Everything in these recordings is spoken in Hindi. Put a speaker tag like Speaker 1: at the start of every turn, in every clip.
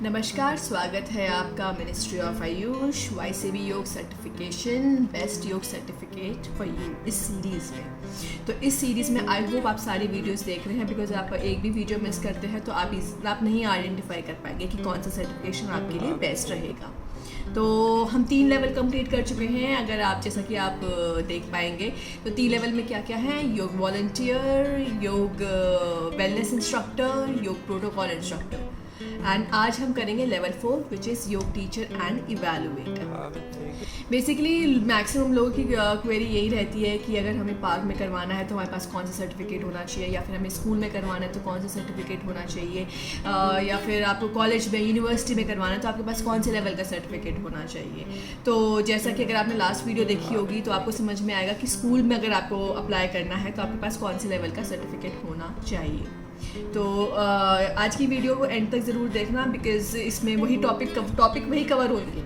Speaker 1: नमस्कार, स्वागत है आपका मिनिस्ट्री ऑफ आयुष YCB योग सर्टिफिकेशन बेस्ट योग सर्टिफिकेट फॉर यू इस सीरीज़ में। तो इस सीरीज़ में आई होप आप सारी वीडियोस देख रहे हैं, बिकॉज आप एक भी वीडियो मिस करते हैं तो आप नहीं आइडेंटिफाई कर पाएंगे कि कौन सा सर्टिफिकेशन आपके लिए बेस्ट रहेगा। तो हम 3 लेवल कंप्लीट कर चुके हैं, अगर आप जैसा कि आप देख पाएंगे तो 3 लेवल में क्या क्या है: योग वॉलंटियर, योग वेलनेस इंस्ट्रक्टर, योग प्रोटोकॉल इंस्ट्रक्टर। एंड आज हम करेंगे लेवल 4 विच इज़ योग teacher and evaluator. Basically maximum लोगों की क्वेरी यही रहती है कि अगर हमें पार्क में करवाना है तो हमारे पास कौन सा सर्टिफिकेट होना चाहिए, या फिर हमें स्कूल में करवाना है तो कौन सा सर्टिफिकेट होना चाहिए, या फिर आपको कॉलेज में यूनिवर्सिटी में करवाना है तो आपके पास कौन से लेवल का सर्टिफिकेट होना चाहिए। तो जैसा कि अगर आपने लास्ट वीडियो देखी होगी तो आपको समझ में आएगा कि स्कूल में अगर आपको अप्लाई करना है तो आपके पास कौन से लेवल का सर्टिफिकेट होना चाहिए। तो आज की वीडियो को एंड तक ज़रूर देखना, बिकॉज इसमें वही टॉपिक वही कवर होंगे,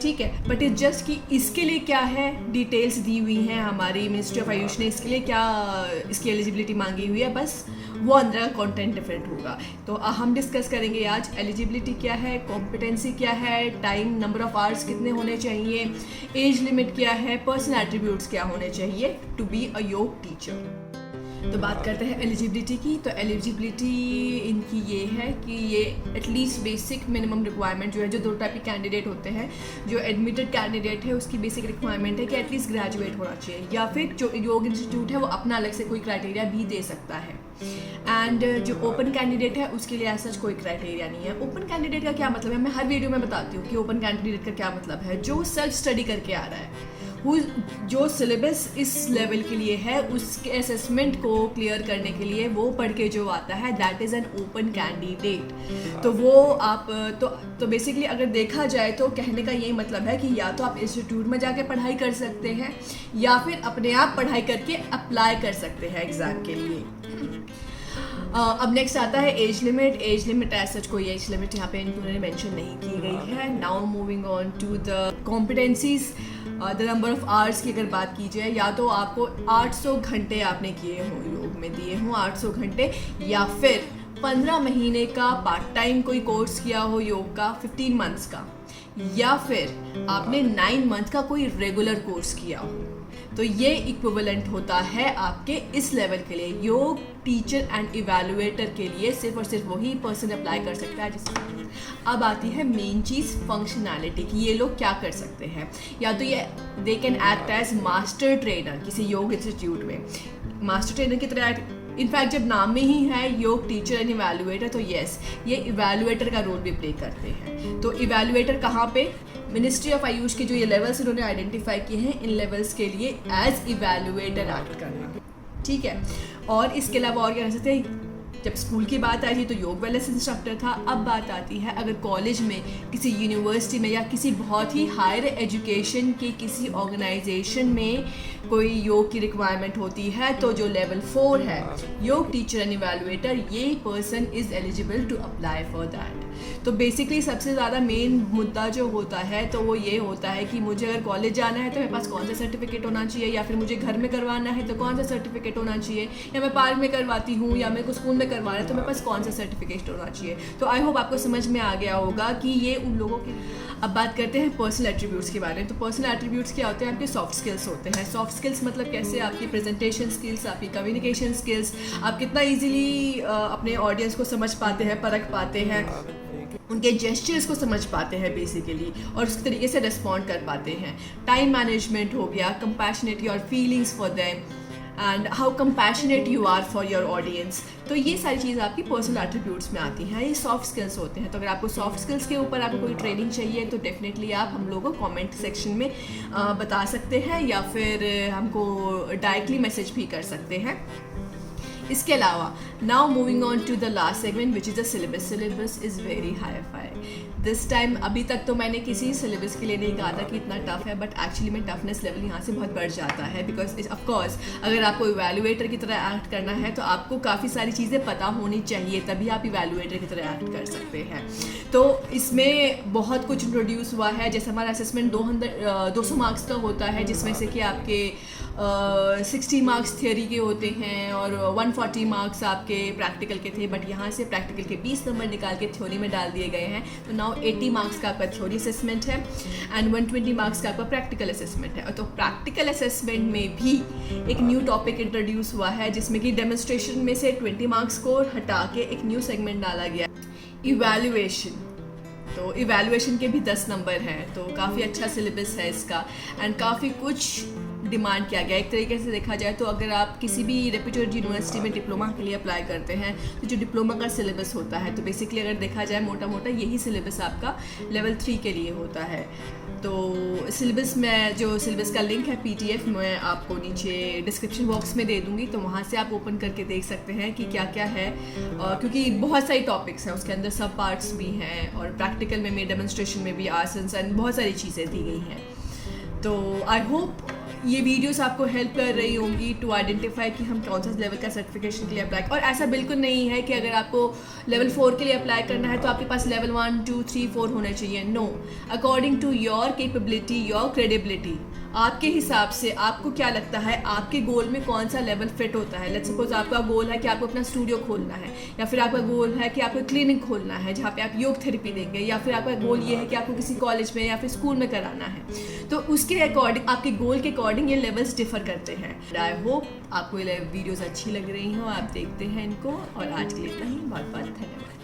Speaker 1: ठीक है। बट इट्स जस्ट कि इसके लिए क्या है डिटेल्स दी हुई हैं हमारी मिनिस्ट्री ऑफ आयुष ने, इसके लिए क्या इसकी एलिजिबिलिटी मांगी हुई है, बस वो अंदर का कंटेंट डिफरेंट होगा। तो हम डिस्कस करेंगे आज एलिजिबिलिटी क्या है, कॉम्पिटेंसी क्या है, टाइम नंबर ऑफ आवर्स कितने होने चाहिए, एज लिमिट क्या है, पर्सनल एट्रीब्यूट्स क्या होने चाहिए टू बी अ योग टीचर। तो बात करते हैं एलिजिबिलिटी की। तो एलिजिबिलिटी इनकी ये है कि ये एटलीस्ट बेसिक मिनिमम रिक्वायरमेंट जो है, जो 2 टाइप के कैंडिडेट होते हैं, जो एडमिटेड कैंडिडेट है उसकी बेसिक रिक्वायरमेंट है कि एटलीस्ट ग्रेजुएट होना चाहिए, या फिर जो योग इंस्टीट्यूट है वो अपना अलग से कोई क्राइटेरिया भी दे सकता है। एंड जो ओपन कैंडिडेट है उसके लिए ऐसा कोई क्राइटेरिया नहीं है। ओपन कैंडिडेट का क्या मतलब है, मैं हर वीडियो में बताती हूँ कि ओपन कैंडिडेट का क्या मतलब है। जो सेल्फ स्टडी करके आ रहा है, जो सिलेबस इस लेवल के लिए है उसके असेसमेंट को क्लियर करने के लिए वो पढ़ के जो आता है, that is an open candidate. तो वो आप तो बेसिकली अगर देखा जाए तो कहने का यही मतलब है कि या तो आप इंस्टीट्यूट में जाके पढ़ाई कर सकते हैं या फिर अपने आप पढ़ाई करके अप्लाई कर सकते हैं एग्ज़ाम के लिए। अब नेक्स्ट आता है age limit. Age limit as such कोई एज लिमिट यहाँ पे इन्होंने मेंशन नहीं की गई है। Now moving on to the competencies, the number of hours की अगर बात की जाए, या तो आपको 800 घंटे आपने किए हों, योग में दिए हों 800 घंटे, या फिर 15 महीने का पार्ट टाइम कोई कोर्स किया हो योग का 15 मंथ्स का, या फिर आपने 9 मंथ का कोई रेगुलर कोर्स किया हो। तो ये इक्विवेलेंट होता है आपके इस लेवल के लिए। योग टीचर एंड इवैल्यूएटर के लिए सिर्फ और सिर्फ वही पर्सन अप्लाई कर सकता है जिसमें अब आती है मेन चीज़ फंक्शनैलिटी की। ये लोग क्या कर सकते हैं, या तो ये they can act as master trainer किसी योग इंस्टीट्यूट में, मास्टर ट्रेनर की तरह। इनफैक्ट जब नाम में ही है योग टीचर एंड इवैल्यूएटर, तो यस ये इवैल्यूएटर का रोल भी प्ले करते हैं। तो इवैल्यूएटर कहाँ पे, मिनिस्ट्री ऑफ आयुष के जो ये लेवल्स इन्होंने आइडेंटिफाई किए हैं, इन लेवल्स के लिए एज इवैल्यूएटर एक्ट करना, ठीक है। और इसके अलावा और क्या कर सकते हैं, जब स्कूल की बात आई थी तो योग वेलनेस इंस्ट्रक्टर था। अब बात आती है अगर कॉलेज में, किसी यूनिवर्सिटी में, या किसी बहुत ही हायर एजुकेशन के किसी ऑर्गेनाइजेशन में कोई योग की रिक्वायरमेंट होती है, तो जो लेवल 4 है योग टीचर एंड इवैल्यूएटर, ये person is eligible to apply for that. तो बेसिकली सबसे ज़्यादा मेन मुद्दा जो होता है तो वो ये होता है कि मुझे अगर कॉलेज जाना है तो मेरे पास कौन सा सर्टिफिकेट होना चाहिए, या फिर मुझे घर में करवाना है तो कौन सा सर्टिफिकेट होना चाहिए, या मैं पार्क में करवाती हूँ या मेरे को स्कूल में करवाना है तो मेरे पास कौन सा सर्टिफिकेट होना चाहिए। तो आई होप आपको समझ में आ गया होगा कि ये उन लोगों के। अब बात करते हैं पर्सनल एट्रीब्यूट्स के बारे में। तो पर्सनल एट्रीब्यूट्स क्या होते हैं, आपके सॉफ्ट स्किल्स होते हैं। सॉफ्ट स्किल्स मतलब कैसे, आपकी प्रेजेंटेशन स्किल्स, आपकी कम्युनिकेशन स्किल्स, आप कितना ईजिली अपने ऑडियंस को समझ पाते हैं, परख पाते हैं, उनके जेस्चर्स को समझ पाते हैं बेसिकली, और उस तरीके से रिस्पॉन्ड कर पाते हैं। टाइम मैनेजमेंट हो गया, compassionate your feelings for them, and how compassionate you are for your audience. तो ये सारी चीज़ आपकी पर्सनल एट्रीब्यूट्स में आती हैं, ये सॉफ्ट स्किल्स होते हैं। तो अगर आपको सॉफ्ट स्किल्स के ऊपर आपको कोई ट्रेनिंग चाहिए तो डेफिनेटली आप हम लोगों को कमेंट सेक्शन में बता सकते हैं, या फिर हमको डायरेक्टली मैसेज भी कर सकते हैं। इसके अलावा now moving on to the last segment which is the syllabus. Syllabus is very hi fi this time. अभी तक तो मैंने किसी सिलेबस के लिए नहीं कहा था कि इतना टफ है, बट एक्चुअली में टफनेस लेवल यहाँ से बहुत बढ़ जाता है, बिकॉज ऑफकोर्स अगर आपको इवैल्यूएटर की तरह एक्ट करना है तो आपको काफ़ी सारी चीज़ें पता होनी चाहिए, तभी आप इवैल्यूएटर की तरह एक्ट कर सकते हैं। तो इसमें बहुत कुछ इंट्रोड्यूस हुआ है, जैसे हमारा असेसमेंट 200 मार्क्स का होता है, जिसमें से कि आपके 60 मार्क्स थियोरी के होते हैं और 140 मार्क्स आपके प्रैक्टिकल के थे, बट यहाँ से प्रैक्टिकल के 20 नंबर निकाल के थ्योरी में डाल दिए गए हैं। तो नाउ 80 मार्क्स का आपका थ्योरी असेसमेंट है एंड 120 मार्क्स का आपका प्रैक्टिकल असेसमेंट है। तो प्रैक्टिकल असेसमेंट में भी एक न्यू टॉपिक इंट्रोड्यूस हुआ है, जिसमें कि डेमोन्स्ट्रेशन में से 20 मार्क्स को हटा के एक न्यू सेगमेंट डाला गया, इवैल्यूएशन। तो इवैल्यूएशन के भी 10 नंबर हैं, तो काफ़ी अच्छा सिलेबस है इसका एंड काफ़ी कुछ डिमांड किया गया। एक तरीके से देखा जाए तो अगर आप किसी भी रेप्यूटेड यूनिवर्सिटी में डिप्लोमा के लिए अप्लाई करते हैं तो जो डिप्लोमा का सिलेबस होता है, तो बेसिकली अगर देखा जाए मोटा मोटा यही सिलेबस आपका लेवल 3 के लिए होता है। तो सिलेबस में जो सिलेबस का लिंक है PDF मैं आपको नीचे डिस्क्रिप्शन बॉक्स में दे दूँगी, तो वहाँ से आप ओपन करके देख सकते हैं कि क्या क्या है, क्योंकि बहुत सारी टॉपिक्स हैं, उसके अंदर सब पार्ट्स भी हैं और प्रैक्टिकल में डेमोन्स्ट्रेशन में भी आसन्स एंड बहुत सारी चीज़ें दी गई हैं। तो आई होप ये वीडियोस आपको हेल्प कर रही होंगी टू आइडेंटिफाई कि हम कौन सा लेवल का सर्टिफिकेशन के लिए अप्लाई। और ऐसा बिल्कुल नहीं है कि अगर आपको लेवल 4 के लिए अप्लाई करना है तो आपके पास लेवल 1, 2, 3, 4 होने चाहिए। No, according to your capability, your credibility, आपके हिसाब से आपको क्या लगता है आपके गोल में कौन सा लेवल फिट होता है। लेट्स सपोज आपका गोल है कि आपको अपना स्टूडियो खोलना है, या फिर आपका गोल है कि आपको क्लिनिक खोलना है जहाँ पे आप योग थेरेपी देंगे, या फिर आपका गोल ये है कि आपको किसी कॉलेज में या फिर स्कूल में कराना है, तो उसके अकॉर्डिंग, आपके गोल के अकॉर्डिंग ये लेवल्स डिफर करते हैं। आई होप आपको ये वीडियोज़ अच्छी लग रही हो, आप देखते हैं इनको, और आज के लिए इतना ही। बहुत बहुत धन्यवाद।